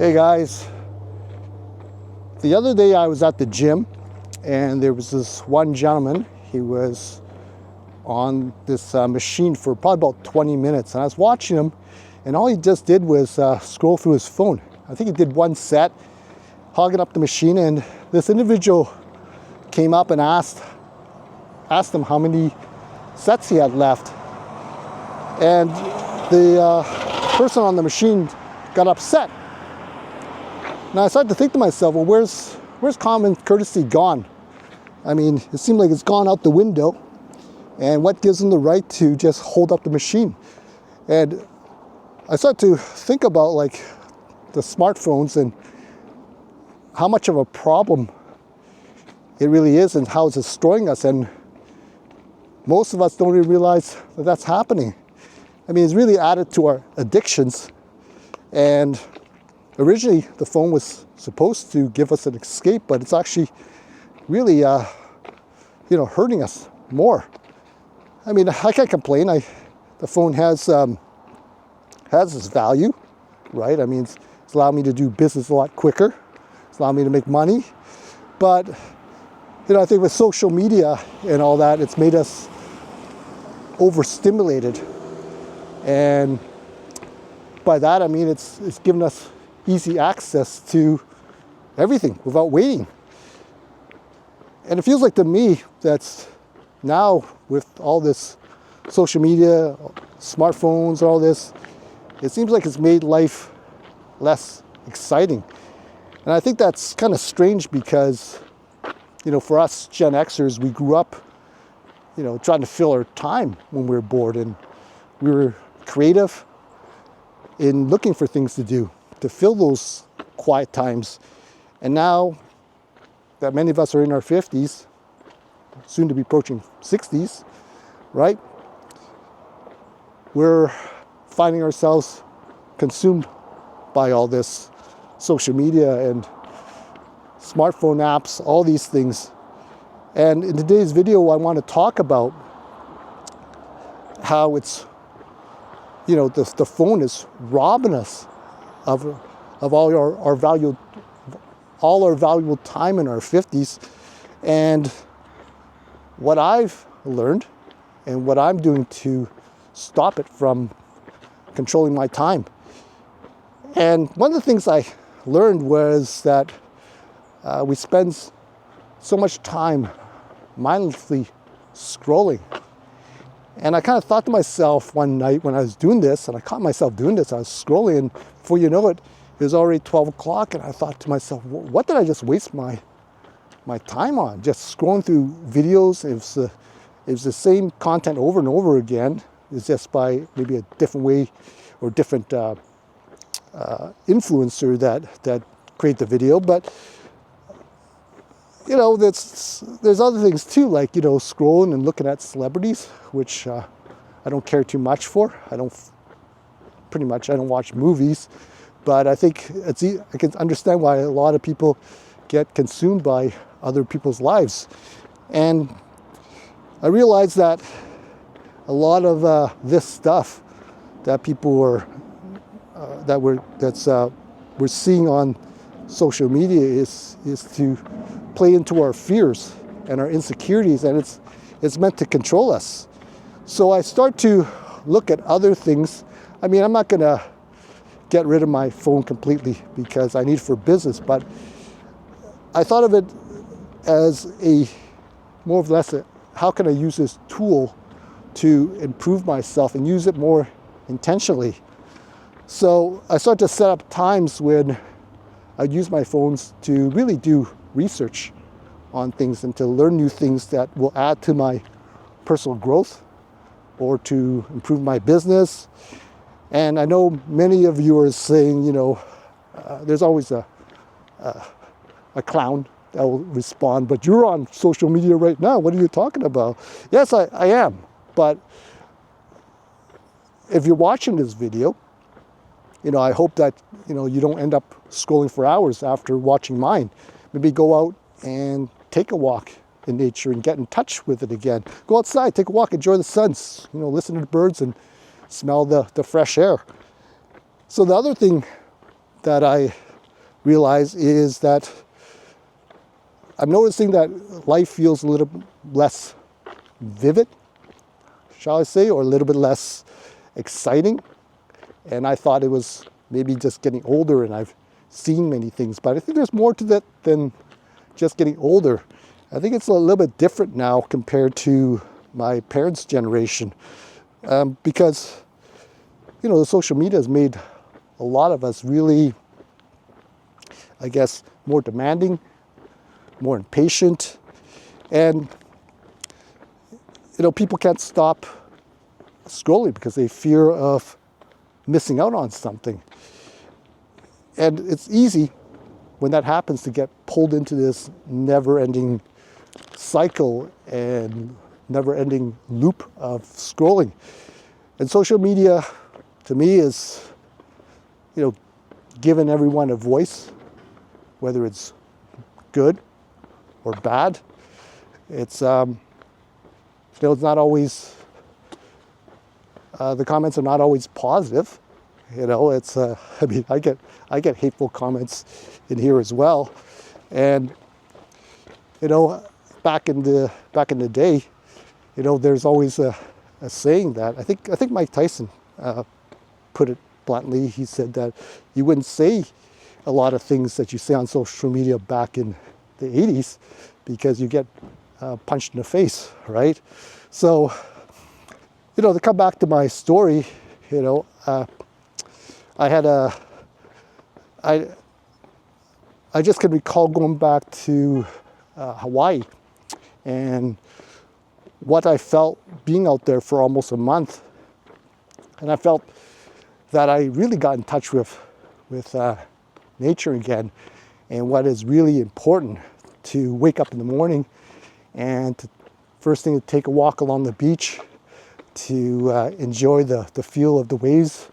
Hey guys, the other day I was at the gym and there was this one gentleman. He was on this machine for probably about 20 minutes, and I was watching him, and all he just did was scroll through his phone. I think he did one set, hogging up the machine, and this individual came up and asked him how many sets he had left. And the person on the machine got upset. Now I started to think to myself, well, where's common courtesy gone? I mean, it seemed like it's gone out the window. And what gives them the right to just hold up the machine? And I started to think about like the smartphones and how much of a problem it really is and how it's destroying us. And most of us don't even realize that that's happening. I mean, it's really added to our addictions. And originally, the phone was supposed to give us an escape, but it's actually really, hurting us more. I mean, I can't complain. The phone has its value, right? I mean, it's allowed me to do business a lot quicker. It's allowed me to make money. But, I think with social media and all that, it's made us overstimulated. And by that, I mean, it's given us easy access to everything without waiting. And it feels like to me that's now with all this social media, smartphones, all this, it seems like it's made life less exciting. And I think that's kind of strange because, for us Gen Xers, we grew up, trying to fill our time when we were bored, and we were creative in looking for things to do to fill those quiet times. And now that many of us are in our 50s, soon to be approaching 60s, right? We're finding ourselves consumed by all this social media and smartphone apps, all these things. And in today's video, I want to talk about how it's, the phone is robbing us of all our valuable time in our 50s. And what I've learned and what I'm doing to stop it from controlling my time. And one of the things I learned was that we spend so much time mindlessly scrolling. And I kind of thought to myself one night when I was doing this, and I caught myself doing this, I was scrolling, and before you know it, it was already 12 o'clock, and I thought to myself, what did I just waste my time on? Just scrolling through videos. It was the same content over and over again. It's just by maybe a different way or different influencer that create the video. But there's other things too, like scrolling and looking at celebrities, which I don't care too much for. I don't watch movies, but I think I can understand why a lot of people get consumed by other people's lives. And I realized that a lot of this stuff that people we're seeing on social media is to play into our fears and our insecurities, and it's meant to control us. So I start to look at other things. I mean, I'm not going to get rid of my phone completely because I need it for business, but I thought of it as more or less how can I use this tool to improve myself and use it more intentionally. So I started to set up times when I'd use my phones to really do research on things and to learn new things that will add to my personal growth or to improve my business. And I know many of you are saying, there's always a clown that will respond, but you're on social media right now. What are you talking about? Yes, I am. But if you're watching this video, I hope that, you don't end up scrolling for hours after watching mine. Maybe go out and take a walk in nature and get in touch with it again. Go outside, take a walk, enjoy the sun, listen to the birds and smell the fresh air. So the other thing that I realize is that I'm noticing that life feels a little less vivid, shall I say, or a little bit less exciting. And I thought it was maybe just getting older and I've seen many things, but I think there's more to that than just getting older. I think it's a little bit different now compared to my parents' generation, because, the social media has made a lot of us really, I guess, more demanding, more impatient, and, people can't stop scrolling because they fear of missing out on something. And it's easy when that happens to get pulled into this never-ending cycle and never-ending loop of scrolling. And social media, to me, is, giving everyone a voice, whether it's good or bad. It's, it's not always, the comments are not always positive. It's, I get hateful comments in here as well. And, back in the day, there's always a saying that I think Mike Tyson put it bluntly. He said that you wouldn't say a lot of things that you say on social media back in the 80s because you get punched in the face, right? So, to come back to my story, I just can recall going back to Hawaii and what I felt being out there for almost a month. And I felt that I really got in touch with nature again, and what is really important, to wake up in the morning and first thing to take a walk along the beach, to enjoy the feel of the waves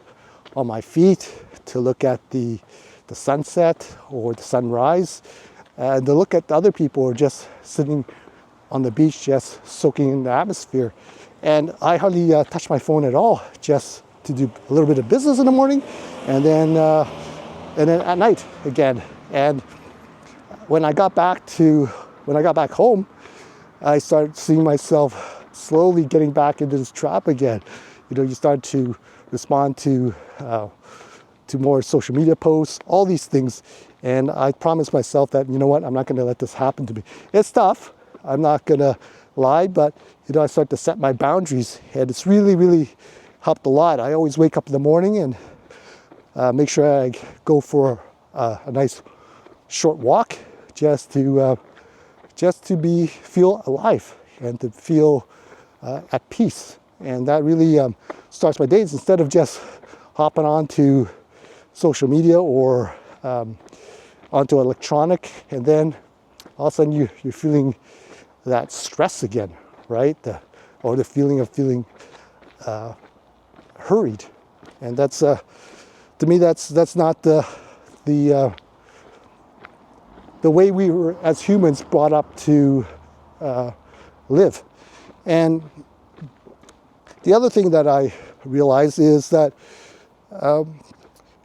on my feet, to look at the sunset or the sunrise, and to look at the other people who are just sitting on the beach, just soaking in the atmosphere. And I hardly touch my phone at all, just to do a little bit of business in the morning, and then at night again. And when I got back home, I started seeing myself slowly getting back into this trap again. You start to respond to more social media posts, all these things. And I promised myself that, I'm not going to let this happen to me. It's tough. I'm not going to lie, but, I start to set my boundaries, and it's really, really helped a lot. I always wake up in the morning and make sure I go for a nice short walk just to feel alive and to feel at peace. And that really starts my days, instead of just hopping onto social media or onto electronic, and then all of a sudden you're feeling that stress again, right? Or the feeling of feeling hurried. And that's, to me, that's not the way we were as humans brought up to live. And the other thing that I realize is that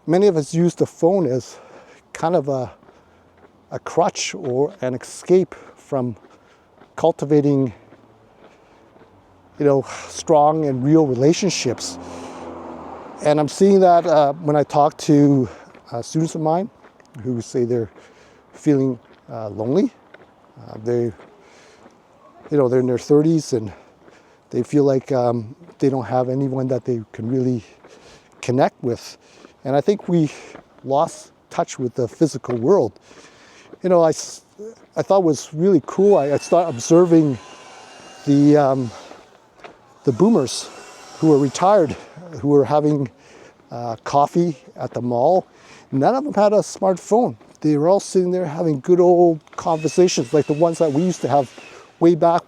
many of us use the phone as kind of a crutch or an escape from cultivating, strong and real relationships. And I'm seeing that when I talk to students of mine who say they're feeling lonely. They're in their 30s and they feel like they don't have anyone that they can really connect with. And I think we lost touch with the physical world. I thought was really cool. I started observing the boomers who were retired, who were having coffee at the mall. None of them had a smartphone. They were all sitting there having good old conversations like the ones that we used to have way back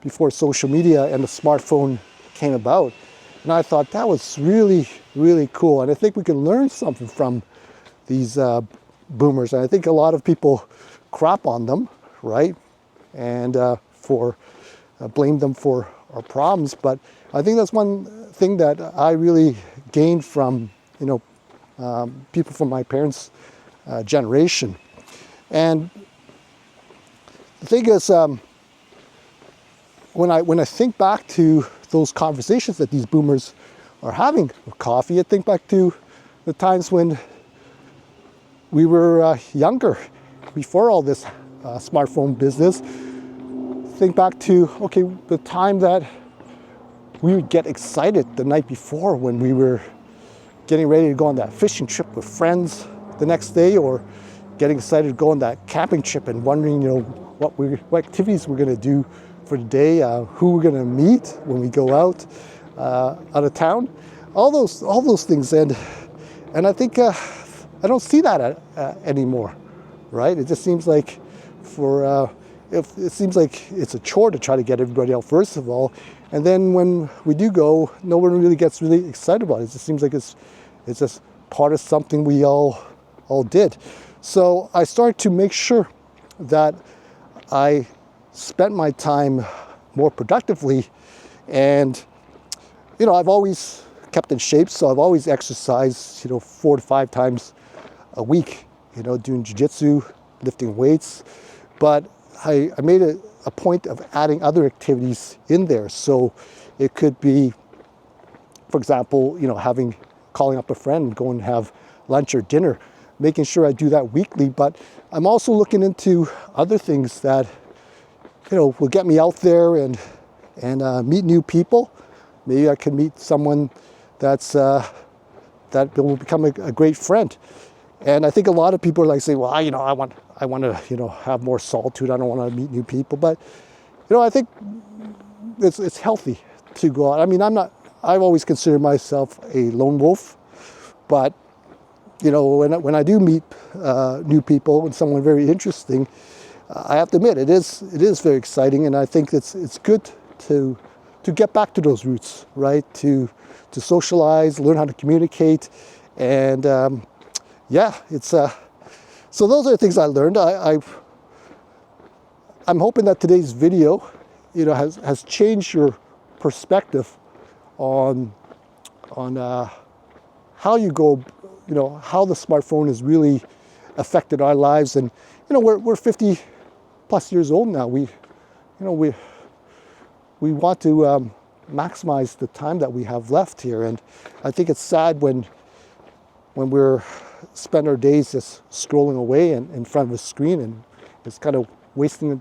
before social media and the smartphone came about. And I thought that was really, really cool. And I think we can learn something from these boomers. And I think a lot of people crap on them, right? And blame them for our problems. But I think that's one thing that I really gained from, people from my parents' generation. And the thing is, when I think back to those conversations that these boomers are having with coffee, I think back to the times when we were younger, before all this smartphone business. Think back to, okay, the time that we would get excited the night before when we were getting ready to go on that fishing trip with friends the next day, or getting excited to go on that camping trip and wondering, what activities we're going to do for the day, who we're going to meet when we go out of town, all those things. And I think I don't see that anymore, right? It just seems like it seems like it's a chore to try to get everybody out first of all, and then when we do go, no one really gets really excited about it. It just seems like it's just part of something we all did. So I started to make sure that I spent my time more productively, and I've always kept in shape, so I've always exercised 4 to 5 times a week, doing jiu-jitsu, lifting weights, but I made a point of adding other activities in there. So it could be, for example, calling up a friend and going and have lunch or dinner, making sure I do that weekly. But I'm also looking into other things that will get me out there and meet new people. Maybe I can meet someone that will become a great friend. And I think a lot of people are like saying, well, I want to, have more solitude. I don't want to meet new people. But, I think it's healthy to go out. I mean, I've always considered myself a lone wolf. But, when I do meet new people and someone very interesting, I have to admit, it is very exciting. And I think it's good to get back to those roots, right? To socialize, learn how to communicate. And, so those are the things I learned. I'm hoping that today's video, has changed your perspective on how you go, how the smartphone has really affected our lives. And we're 50 plus years old now. We want to maximize the time that we have left here. And I think it's sad when we're spend our days just scrolling away in front of a screen, and it's kind of wasting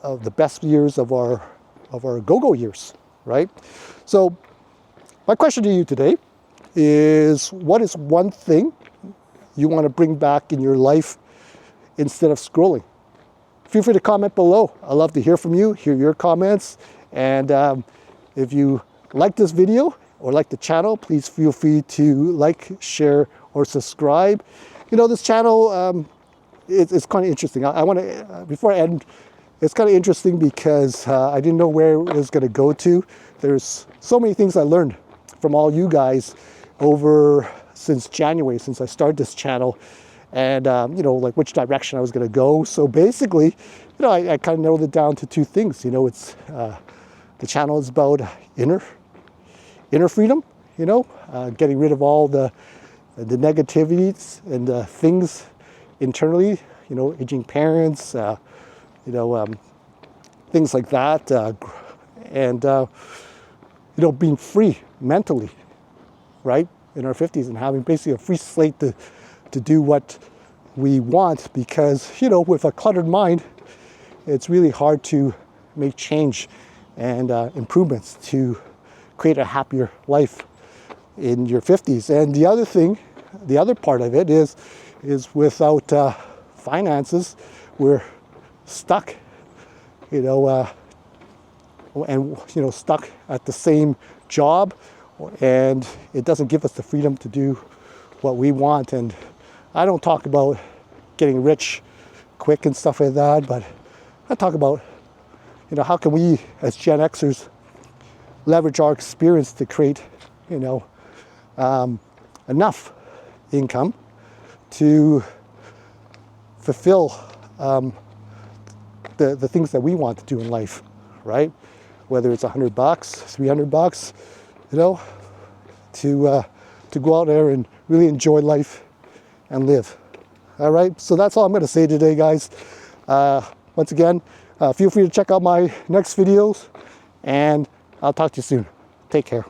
of the best years of our go-go years, right? So my question to you today is, what is one thing you want to bring back in your life instead of scrolling? Feel free to comment below. I love to hear from you, hear your comments. And if you like this video or like the channel, please feel free to like, share, or subscribe. This channel, it's kind of interesting. I want to, before I end, it's kind of interesting because I didn't know where it was going to go to. There's so many things I learned from all you guys since January, since I started this channel, and like which direction I was going to go. So basically, I kind of narrowed it down to 2 things. It's the channel is about inner freedom, getting rid of all the negativities and things internally, aging parents, things like that, and being free mentally, right, in our 50s, and having basically a free slate to do what we want, because with a cluttered mind, it's really hard to make change and improvements to create a happier life in your 50s. And the other part of it is without finances, we're stuck, stuck at the same job, and it doesn't give us the freedom to do what we want. And I don't talk about getting rich quick and stuff like that, but I talk about, how can we as Gen Xers leverage our experience to create, enough income to fulfill the things that we want to do in life, right? Whether it's $100, $300, to go out there and really enjoy life and live. All right, so that's all I'm going to say today, guys. Once again, feel free to check out my next videos, and I'll talk to you soon. Take care.